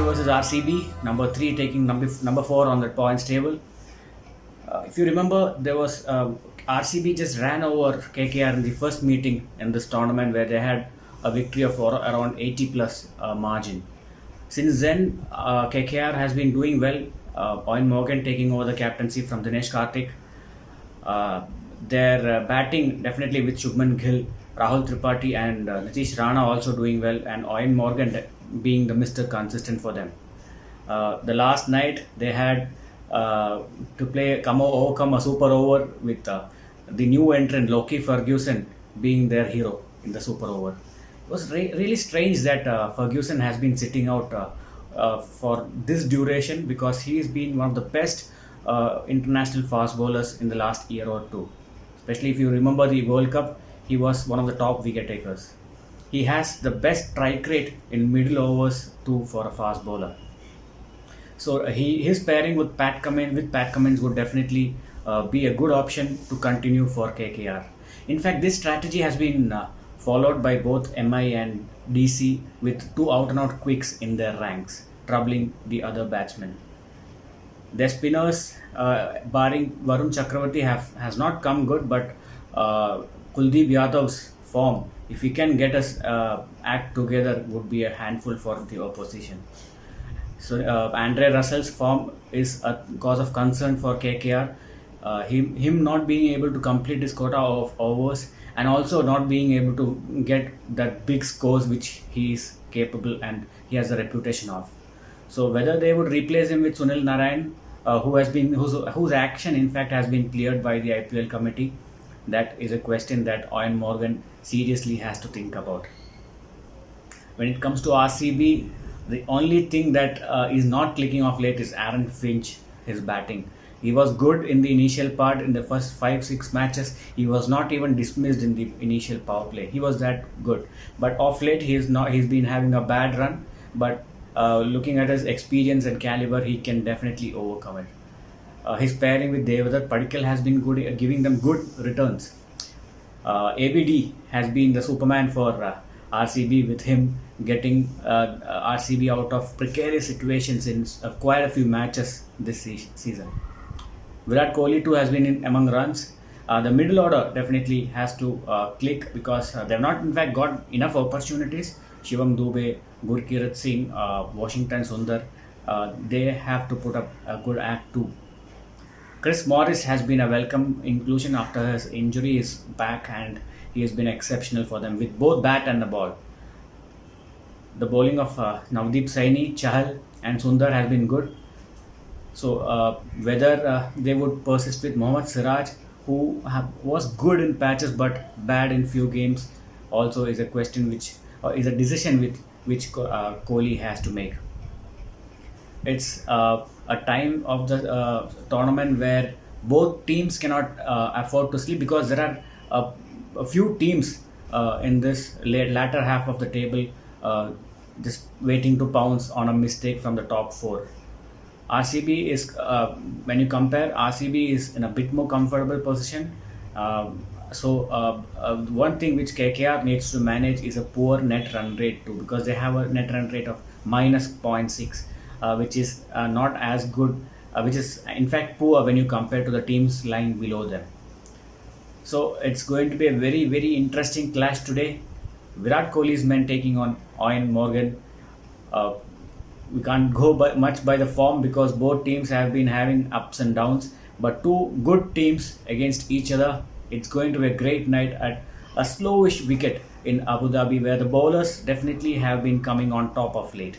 versus RCB, number 3 taking number 4 on the points table. If you remember, there was RCB just ran over KKR in the first meeting in this tournament where they had a victory of around 80 plus margin. Since then, KKR has been doing well. Owen Morgan taking over the captaincy from Dinesh Karthik. Their batting definitely with Shubman Gill, Rahul Tripathi and Nitish Rana also doing well, and Owen Morgan being the Mr. Consistent for them. The last night they had overcome a super over with the new entrant Loki Ferguson being their hero in the super over. It was really strange that Ferguson has been sitting out for this duration, because he has been one of the best international fast bowlers in the last year or two. Especially if you remember the World Cup, he was one of the top wicket takers. He has the best strike rate in middle overs too for a fast bowler. So his pairing with Pat Cummins would definitely be a good option to continue for KKR. In fact, this strategy has been followed by both MI and DC with two out-and-out quicks in their ranks, troubling the other batsmen. Their spinners, barring Varun Chakravarti, has not come good, but Kuldeep Yadav's form, if he can get us act together, would be a handful for the opposition. So Andre Russell's form is a cause of concern for KKR. Him not being able to complete his quota of overs, and also not being able to get that big scores which he is capable and he has a reputation of. So whether they would replace him with Sunil Narayan, whose action in fact has been cleared by the IPL committee, that is a question that Owen Morgan seriously has to think about. When it comes to RCB, the only thing that is not clicking off late is Aaron Finch, his batting. He was good in the initial part in the first 5-6 matches. He was not even dismissed in the initial power play. He was that good. But off late, he's been having a bad run. But looking at his experience and caliber, he can definitely overcome it. His pairing with Devdutt Padikkal has been good, giving them good returns. ABD has been the Superman for RCB, with him getting RCB out of precarious situations in quite a few matches this season. Virat Kohli too has been in among runs. The middle order definitely has to click, because they have not in fact got enough opportunities. Shivam Dube, Gurkirat Singh, Washington Sundar, they have to put up a good act too. Chris Morris has been a welcome inclusion after his injury is back, and he has been exceptional for them with both bat and the ball. The bowling of Navdeep Saini, Chahal and Sundar has been good. So whether they would persist with Mohammad Siraj, who was good in patches but bad in few games, also is a question which is a decision which Kohli has to make. It's a time of the tournament where both teams cannot afford to sleep, because there are a few teams in this latter half of the table just waiting to pounce on a mistake from the top 4. RCB is, when you compare, RCB is in a bit more comfortable position. So one thing which KKR needs to manage is a poor net run rate too, because they have a net run rate of minus 0.6, which is not as good, which is in fact poor when you compare to the teams lying below them. So it's going to be a very, very interesting clash today. Virat Kohli's men taking on Owen Morgan. We can't go much by the form, because both teams have been having ups and downs, but two good teams against each other. It's going to be a great night at a slowish wicket in Abu Dhabi, where the bowlers definitely have been coming on top of late.